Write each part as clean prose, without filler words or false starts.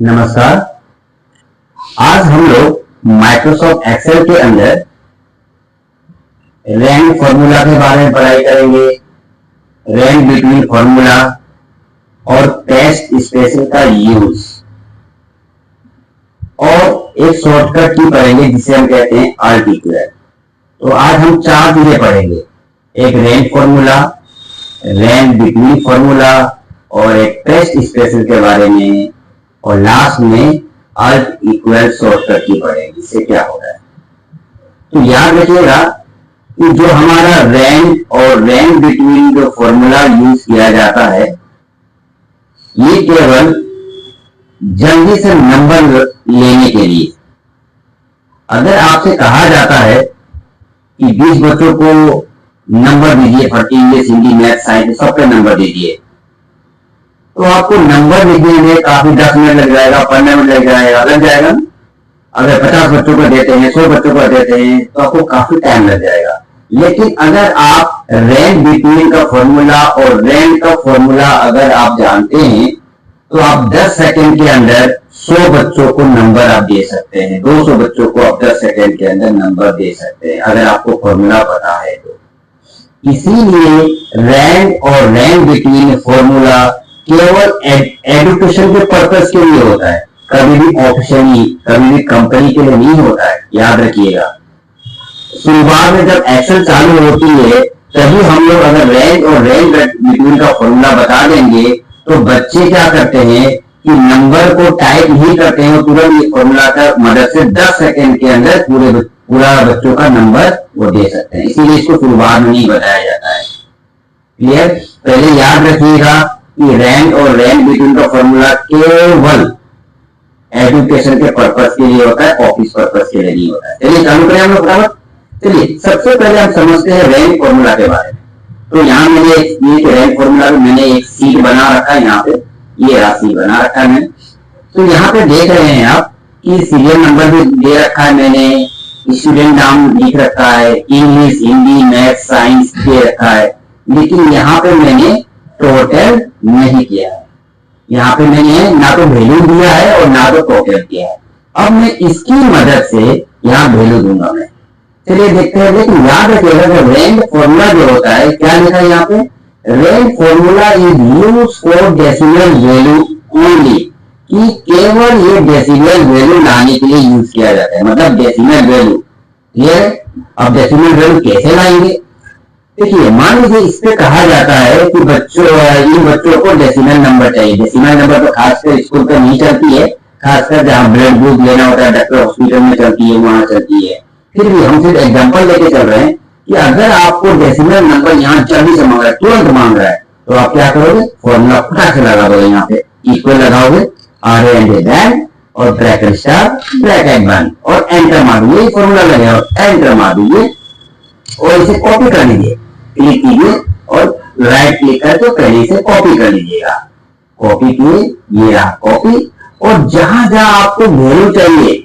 नमस्कार। आज हम लोग माइक्रोसॉफ्ट एक्सेल के अंदर रैंक फॉर्मूला के बारे में पढ़ाई करेंगे। रैंक बिटवीन फॉर्मूला और टेस्ट स्पेशल का यूज और एक शॉर्टकट की पढ़ेंगे जिसे हम कहते हैं अल्ट इक्वल। तो आज हम चार चीजें पढ़ेंगे, एक rank formula, rank between formula और एक टेस्ट स्पेशल के बारे में, और लास्ट में अल्ट इक्वल शॉर्टकट की पढ़ेंगे। इससे क्या होता है तो याद रखिएगा कि जो हमारा रैंक और रैंक बिटवीन जो फॉर्मूला यूज किया जाता है ये केवल जल्दी से नंबर लेने के लिए। अगर आपसे कहा जाता है कि 20 बच्चों को नंबर दीजिए, 40 इंग्लिश, हिंदी, मैथ, साइंस सबके नंबर दीजिए, तो आपको नंबर लिखने में काफी 10 मिनट लग जाएगा, 15 मिनट लग जाएगा। अगर 50 बच्चों को देते हैं, 100 बच्चों को देते हैं तो आपको काफी टाइम लग जाएगा। लेकिन अगर आप रैंक बिटवीन का फॉर्मूला और रैंक का फॉर्मूला अगर आप जानते हैं तो आप 10 सेकंड के अंदर 100 बच्चों को नंबर आप दे सकते हैं, 200 बच्चों को आप 10 सेकंड के अंदर नंबर दे सकते हैं अगर आपको फॉर्मूला पता है तो। इसीलिए रैंक और रैंक बिटवीन फॉर्मूला केवल एजुकेशन के पर्पस के लिए होता है, कभी भी ऑफिशियली, कभी भी कंपनी के लिए नहीं होता है, याद रखिएगा। शुरुआत में जब एक्सेल चालू होती है तभी हम लोग अगर रैंक और रैंक बिटवीन का फॉर्मूला बता देंगे तो बच्चे क्या करते हैं कि नंबर को टाइप नहीं करते हैं, तुरंत ये फॉर्मूला का मदद से 10 सेकंड के अंदर पूरा बच्चों का नंबर वो दे सकते हैं। इसीलिए इसको शुरुआत में नहीं बताया जाता है। क्लियर? पहले याद रखिएगा कि रैंक और रैंक बिटवीन का फॉर्मूला केवल एजुकेशन के पर्पस के लिए होता है, ऑफिस पर्पस के लिए नहीं होता है। चलिए चालू करें हम लोग बराबर। चलिए सबसे पहले हम समझते हैं रैंक फॉर्मूला के बारे में। तो यहाँ मैंने ये रैंक फॉर्मूला मैंने एक सीट बना रखा है, यहाँ पे ये राशि बना रखा है मैंने। तो यहाँ पे देख रहे हैं आप कि सीरियल नंबर भी दे रखा है मैंने, स्टूडेंट नाम लिख रखा है, इंग्लिश, हिंदी, मैथ, साइंस दे रखा है। लेकिन यहाँ पे मैंने टोटल नहीं किया है, यहाँ पे मैंने ना तो वैल्यू दिया है और ना तो टोटल किया है। अब मैं इसकी मदद से यहाँ वैल्यू दूंगा मैं। चलिए देखते हैं। लेकिन याद रखिएगा कि रैंक फॉर्मूला जो होता है, क्या लिखा है यहाँ पे, rank formula is use for decimal value only, कि केवल ये डेसिमल वैल्यू लाने के लिए यूज किया जाता है, मतलब डेसिमल वैल्यू। क्लियर? अब डेसिमल वैल्यू कैसे लाएंगे? देखिए मान लीजिए इस पे कहा जाता है कि इन बच्चों को डेसिमल नंबर चाहिए। डेसिमल नंबर तो खासकर स्कूल पे नहीं चलती है, खासकर जहाँ ब्लड ग्रुप लेना होता है डॉक्टर हॉस्पिटल में चलती है, वहां चलती है। फिर भी हम सिर्फ एग्जांपल लेके चल रहे हैं कि अगर आपको डेसिमल नंबर यहाँ जल्दी से मांग रहा है, तुरंत मांग रहा है, तो आप क्या करोगे, फॉर्मूला फटाक से लगा दोगे, यहाँ पे इक्वल लगाओगे, आर एंड दैन और ब्रैकेट स्टार ब्रैकेट बंद और एंटर मार दीजिए। फॉर्मूला लगेगा और एंटर मार दीजिए और इसे कॉपी कर लीजिए। क्लिक कीजिए और राइट क्लिक करके पहले से कॉपी कर लीजिएगा। कॉपी किए, ये रहा कॉपी। और जहां जहां आपको वैल्यू चाहिए,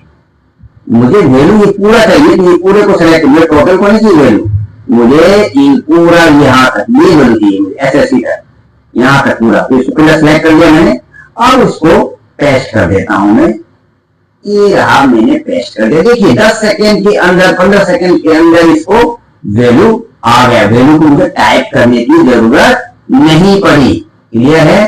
मुझे वैल्यू ये पूरा चाहिए, तो ये पूरे को सेलेक्ट, मुझे टोटल को नहीं चाहिए वैल्यू, मुझे पूरा यहाँ तक ये वैल्यू चाहिए, एसएससी तक, यहाँ तक पूरा। तो इसको पहले सेलेक्ट कर लिया मैंने। अब उसको पेस्ट कर देता हूं मैं। ये रहा, मैंने पेस्ट कर दिया। देखिए 10 सेकेंड के अंदर, 15 सेकेंड के अंदर इसको वैल्यू आ गया। वैल्यू को मुझे टाइप करने की जरूरत नहीं पड़ी। क्लियर है?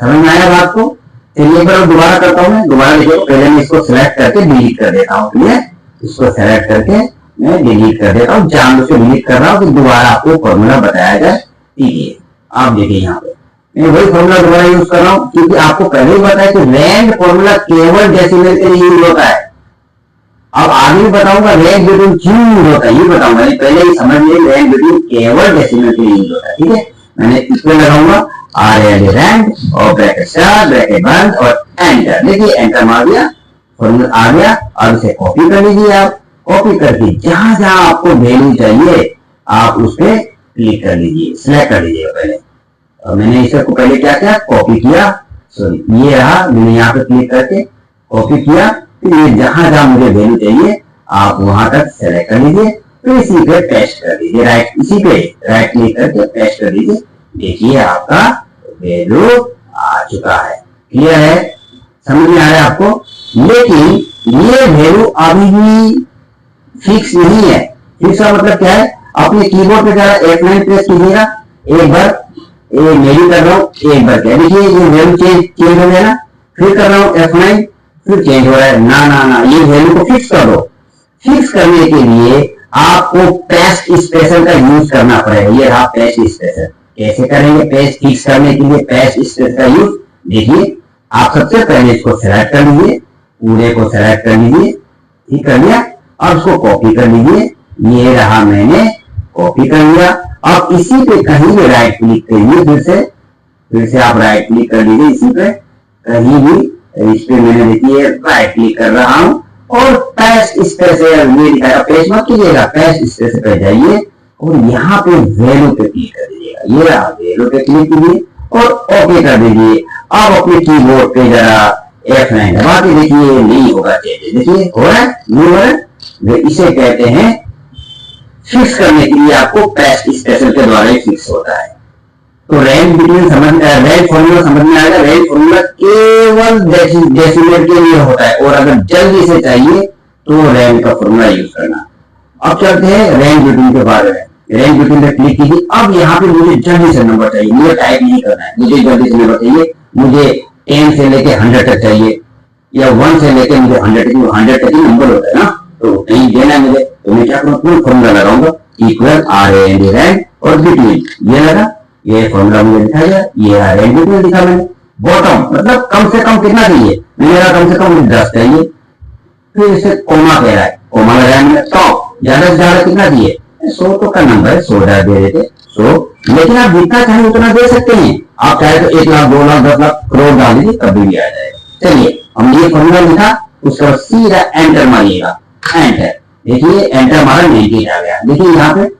समझ में आया बात को? चलिए एक बार दोबारा करता हूं मैं। दोबारा देखो, पहले मैं इसको सिलेक्ट करके डिलीट कर देता हूं। क्लियर? इसको सेलेक्ट करके मैं डिलीट कर देता हूं, जानबूझ के डिलीट कर रहा हूं कि दोबारा आपको फॉर्मूला बताया जाए। ठीक, आप देखिए यहाँ पे मैं वही फॉर्मूला दोबारा यूज कर रहा हूं, क्योंकि आपको पहले ही बताया कि रैंक फॉर्मूला केवल डेसिमल के लिए यूज होता है। अब आगे भी बताऊंगा रैंक बिटवीन क्यों यूज होता है, ये बताऊंगा। पहले ही समझ लीजिए रैंक बिटवीन केवल डेसिमल के लिए यूज होता है। ठीक है, मैंने इसमें लगाऊंगा आर एंड रैंक और ब्रैकेट स्टार ब्रैकेट बंद और एंटर। देखिए एंटर मार दिया, फॉर्मूला आ गया। अब इसे कॉपी कर लीजिए। आप कॉपी करके जहां जहां आपको वैल्यू चाहिए आप उस पर क्लिक कर लीजिए, सिलेक्ट कर लीजिए पहले। और मैंने इसे को पहले क्या किया, कॉपी किया। सॉरी, ये रहा, मैंने यहाँ पे क्लिक करके कॉपी किया। तो ये जहां जहां मुझे वैल्यू चाहिए आप वहां तक सेलेक्ट कर लीजिए, तो इसी पे पेस्ट कर दीजिए। राइट, इसी पे राइट क्लिक करके पेस्ट कर दीजिए। देखिए आपका वैल्यू आ चुका है। क्लियर है? समझ में आ रहा है आपको? लेकिन ये वैल्यू अभी भी फिक्स नहीं है। फिक्स का मतलब क्या है? अपने कीबोर्ड पे जरा F9 प्रेस कीजिएगा, एक बार मेरी कर रहा हूं, एक बार क्या देखिए ये वैल्यू चेंज हो गया ना, फिर कर रहा हूं F9, फिर चेंज हो रहा है। ना ना ना, ये वैल्यू को फिक्स कर दो। फिक्स करने के लिए आपको पेस्ट स्पेशल का यूज करना पड़ेगा। ये रहा पेस्ट स्पेशल। कैसे करेंगे पेस्ट फिक्स करने के लिए पेस्ट स्पेशल का यूज? देखिए, आप सबसे पहले इसको सेलेक्ट कर लीजिए, पूरे को सेलेक्ट कर लीजिए, ठीक कर लिया। अब इसको कॉपी कर लीजिए, ये रहा मैंने कॉपी कर लिया। अब इसी पे कहीं भी राइट क्लिक करिए, फिर से आप राइट क्लिक कर लीजिए इसी पे कहीं भी, इस पे मैंने देखिए राइट क्लिक कर रहा हूं और पेस्ट स्पेशल ये दिखाएगा। पेस्ट मत कीजिएगा, पेस्ट स्पेशल पे जाइए और यहाँ पे वैल्यू पे क्लिक कर दीजिएगा। ये रहा वैल्यू पे क्लिक कीजिए और ओके कर दीजिए। अब अपने कीबोर्ड पे जरा F9 दबा के देखिए, नहीं होगा चेंज। देखिए हो रहा है, नहीं हो रहा है। इसे कहते हैं फिक्स करने के लिए आपको पेस्ट स्पेशल के द्वारा ही फिक्स होता है। तो रैंक बिटवीन रैंक फॉर्मूला समझ में आएगा। रैंक फॉर्मूला केवल डेसिमल के लिए होता है और अगर जल्दी से चाहिए तो रैंक का फॉर्मूला यूज करना। अब चलते हैं रैंक बिटवीन के बारे में। रैंक बिटवीन पे क्लिक कीजिए। अब यहाँ पे मुझे जल्दी से नंबर चाहिए, मुझे टाइप नहीं करना है, मुझे जल्दी से नंबर चाहिए। मुझे 10 से लेके 100 तक चाहिए या 1 से लेके मुझे 100 तक ही नंबर होता है ना, तो नहीं देना है मुझे, तो मैं क्या करूँ, पूरा फॉर्मूला लगाऊंगा इक्वल रैंक और बिटवीन। ये लगा, ये फॉर्मूला मुझे दिखा गया, ये रैंक बिटवीन दिखा मैंने। बॉटम मतलब कम से कम कितना चाहिए, मेरा कम से कम 10 चाहिए। फिर इसे कोमा कह रहा है, कोमा लगाया मैंने। टॉप ज्यादा से ज्यादा कितना चाहिए, 100 तो का नंबर है, 100 दे देते 100, लेकिन आप जितना चाहे उतना दे सकते हैं। आप चाहे तो 1 लाख 2 लाख 10 लाख करोड़ डाल दीजिए, कभी भी आ जाएगा। चलिए हम ये फॉर्मूला लिखा, उसके बाद सीधा एंटर मारिएगा, एंटर। देखिए एंटर मारा, 98 आ गया। देखिए यहाँ पे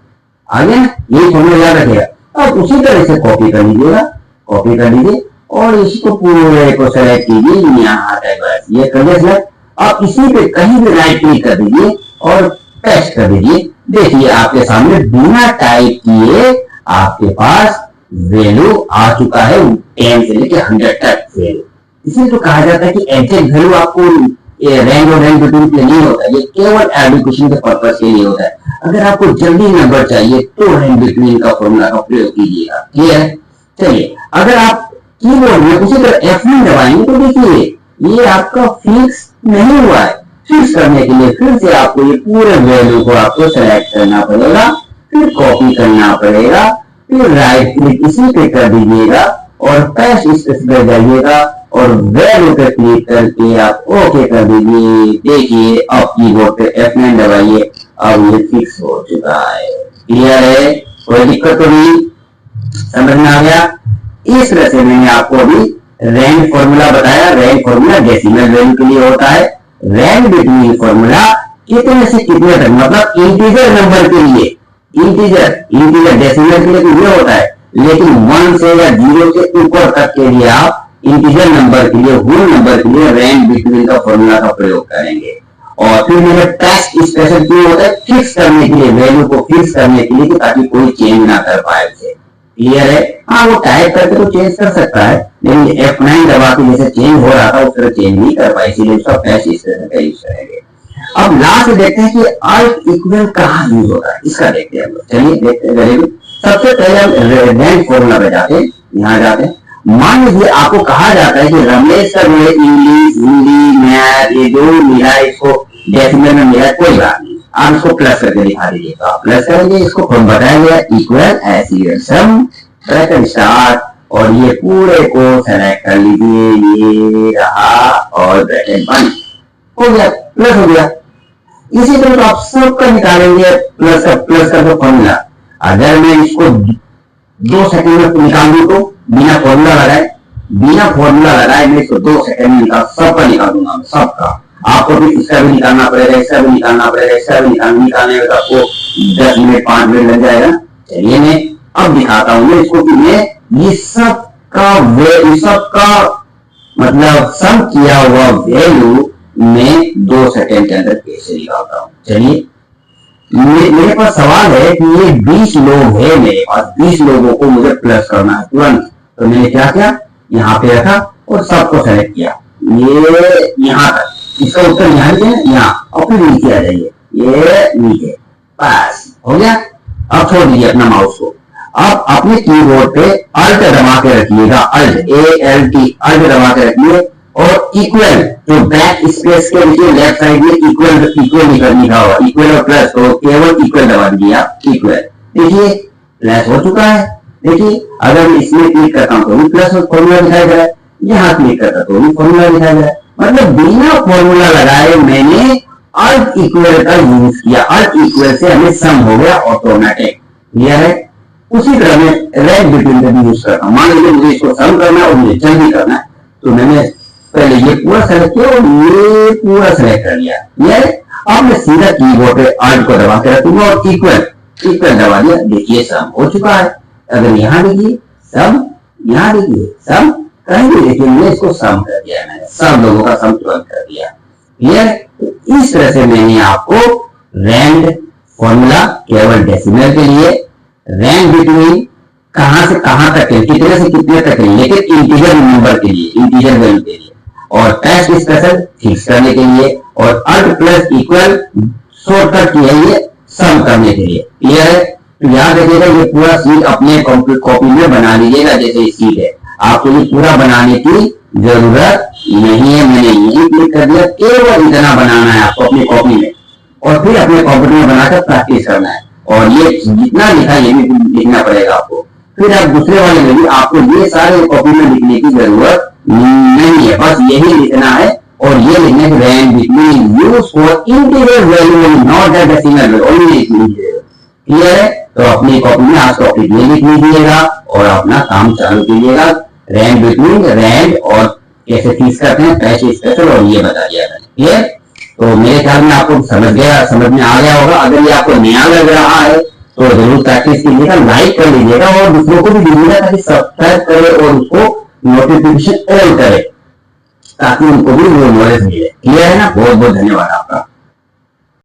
आ गया ना, ये फॉर्मूला याद रखिएगा। अब उसी तरह से कॉपी कर लीजिएगा, कॉपी कर लीजिए और इसको पूरे को सेलेक्ट कीजिए, यहाँ तक बस ये कर दिया। अब इसी पे कहीं भी राइट क्लिक कर दीजिए और पेस्ट कर दीजिए। देखिए आपके सामने बिना टाइप किए आपके पास वैल्यू आ चुका है, 10 से लेकर 100 तक वैल्यू। इसीलिए तो कहा जाता है कि एग्जैक्ट वैल्यू आपको रैंक और रैंक बिटवीन के नहीं होता है, ये केवल एडुकेशन के पर्पज के लिए होता है। अगर आपको जल्दी नंबर चाहिए तो रैंक बिटवीन का फॉर्मूला का प्रयोग कीजिएगा। क्लियर है? चलिए, अगर आप कीबोर्ड में उसी तरह F9 दबाएंगे तो देखिए ये आपका फिक्स नहीं हुआ है। फिक्स करने के लिए फिर से आपको ये पूरे वैल्यू को आपको सेलेक्ट करना पड़ेगा, फिर कॉपी करना पड़ेगा, फिर राइट क्लिक इसी पे कर दीजिएगा और पेस्ट स्पेस पे जाइएगा और वैल्यू पे क्लिक करके आप ओके कर दीजिए। देखिए अब कीबोर्ड पे F9 दबाइए, अब ये फिक्स हो चुका है। क्लियर है? कोई दिक्कत तो नहीं? समझ में आ गया? इस तरह से मैंने आपको अभी रैंक फॉर्मूला बताया। रैंक फॉर्मूला डेसिमल वैल्यू के लिए होता है। रैंक बिटवीन फॉर्मूला कितने से कितने तक, मतलब इंटीजर नंबर के लिए, इंटीजर डेसिमल के लिए तो ये होता है, लेकिन 1 से या 0 से ऊपर तक के लिए आप इंटीजर नंबर के लिए, होल नंबर के लिए रैंक बिटवीन का फॉर्मूला का प्रयोग करेंगे। और फिर मेरे पेस्ट स्पेशल क्यों होता है, फिक्स करने के लिए, वैल्यू को फिक्स करने के लिए ताकि कोई चेंज ना कर पाए उसे। क्लियर है? हाँ, वो टाइप करके तो चेंज कर सकता है, लेकिन F9 दबा के जैसे चेंज हो रहा था उस तरह चेंज नहीं कर पाए, इसीलिए उसका पेस्ट स्पेशल का यूज करेंगे। अब लास्ट देखते हैं कि अल्ट इक्वल कहाँ यूज होता है, इसका देखते हैं। चलिए देखते हैं। सबसे पहले हम रैंक फॉर्मूला पे जाते हैं, यहाँ जाते हैं। मान लीजिए आपको कहा जाता है कि रमेश सर ने इंग्लिश, हिंदी, मैथ ये जो मिला इसको डेसिमल में मिला, कोई बात नहीं, आप इसको प्लस करके दिखा दीजिए। तो आप प्लस करेंगे, इसको बताया गया इक्वल ऐसे सम ब्रैकेट स्टार्ट और ये पूरे को सेलेक्ट कर लीजिए, ये रहा और ब्रैकेट बंद हो गया, प्लस हो गया। इसी तरह तो आप सबका निकालेंगे प्लस का तो फॉर्मूला। अगर मैं इसको 2 सेकंड में निकाल दूं तो बिना फॉर्मूला लगाए मैं इसको 2 सेकंड में सबका निकाल दूंगा, सबका। आपको भी इसका भी निकालना पड़ेगा, इसका भी निकालना पड़ेगा, इसका भी निकालने में आपको 10 मिनट 5 मिनट लग जाएगा। चलिए मैं अब दिखाता हूं मैं इसको कि मैं ये सबका मतलब सम किया हुआ वैल्यू मैं 2 सेकंड के अंदर कैसे निकालता हूं। चलिए मेरे पास सवाल है कि ये 20 लोग हैं मेरे पास, 20 लोगों को मुझे प्लस करना है तुरंत। तो मैंने क्या किया, यहाँ पे रखा और सबको सेलेक्ट किया, ये यहाँ तक, इसका उत्तर यहाँ है, यहाँ, और फिर नीचे आ जाइए, ये नीचे, बस हो गया। अब छोड़ दीजिए अपना माउस को। अब अपने कीबोर्ड पे अल्ट दबा के रखिएगा, अल्ट ALT, अल्ट दबा के रखिए, और इक्वल जो बैक स्पेस के नीचे लेफ्ट साइड में इक्वल लिखा हुआ, इक्वल और प्लस, तो केवल इक्वल दबा दीजिए आप, इक्वल। देखिए प्लस हो चुका है। देखिए अगर मैं इसमें क्लिक करता हूं तो भी प्लस फॉर्मूला दिखाई दे रहा है, यहाँ क्लिक करता तो भी फॉर्मूला दिखाई दे रहा है। मतलब बिना फॉर्मूला लगाए मैंने अल्ट इक्वल का यूज किया, अल्ट इक्वल से हमें सम हो गया ऑटोमेटिक। क्लियर है? उसी तरह मैं रैंक बिटवीन का भी यूज करता हूं। मान लीजिए मुझे इसको सम करना है और मुझे जल्दी करना है, तो मैंने पहले ये पूरा सेलेक्ट किया और ये पूरा सेलेक्ट कर लिया। क्लियर है? अब मैं सीधा कीबोर्ड पे अल्ट को दबा के रखूंगा और इक्वल दबा दिया। देखिए सम हो चुका है। अगर यहाँ देखिए सम, यहाँ देखिए सम, कहीं भी देखिए मैंने इसको सम कर दिया, मैंने सब लोगों का सम तुरंत कर दिया। क्लियर? तो इस तरह से मैंने आपको रैंड फॉर्मूला केवल डेसिमल के लिए, रैंक बिटवीन कहां से कहां तक है, कितने से कितने तक है, लेकिन इंटीजर नंबर के लिए, इंटीजर वैल्यू के लिए, और टेस्ट स्पेशल फिक्स करने के लिए, और अल्ट प्लस इक्वल शॉर्टकट की है ये सम करने के लिए। क्लियर है? तो याद रखिएगा ये पूरा सीट अपने कॉपी में बना लीजिएगा, जैसे सीट है आपको ये पूरा बनाने की जरूरत नहीं है। मैंने यही क्लिक कर दिया, केवल इतना बनाना है आपको अपनी कॉपी में, और फिर अपने कंप्यूटर में बनाकर प्रैक्टिस करना है। और ये जितना लिखा ये भी लिखना पड़ेगा आपको। फिर आप दूसरे वाले में भी आपको ये सारे कॉपी में लिखने की जरूरत नहीं है, बस यही लिखना है। और ये लिखने के rank between use for integer value not the decimal value, only integer. Clear है? तो अपनी कॉपी में आज टॉपिक ये लिख लीजिएगा और अपना काम चालू कीजिएगा। रैंक बिटवीन, रैंक और कैसे फीस करते हैं, पैसे स्पेशल, और ये बता दिया मैंने। क्लियर? तो मेरे ख्याल में आपको समझ में आ गया होगा। अगर ये आपको नया लग रहा है तो जरूर प्रैक्टिस कीजिएगा, लाइक कर लीजिएगा और दूसरों को भी दीजिएगा ताकि सब्सक्राइब करे और उसको नोटिफिकेशन ऑन करे, ताकि उनको भी वो नॉलेज मिले। क्लियर है ना? बहुत बहुत धन्यवाद आपका।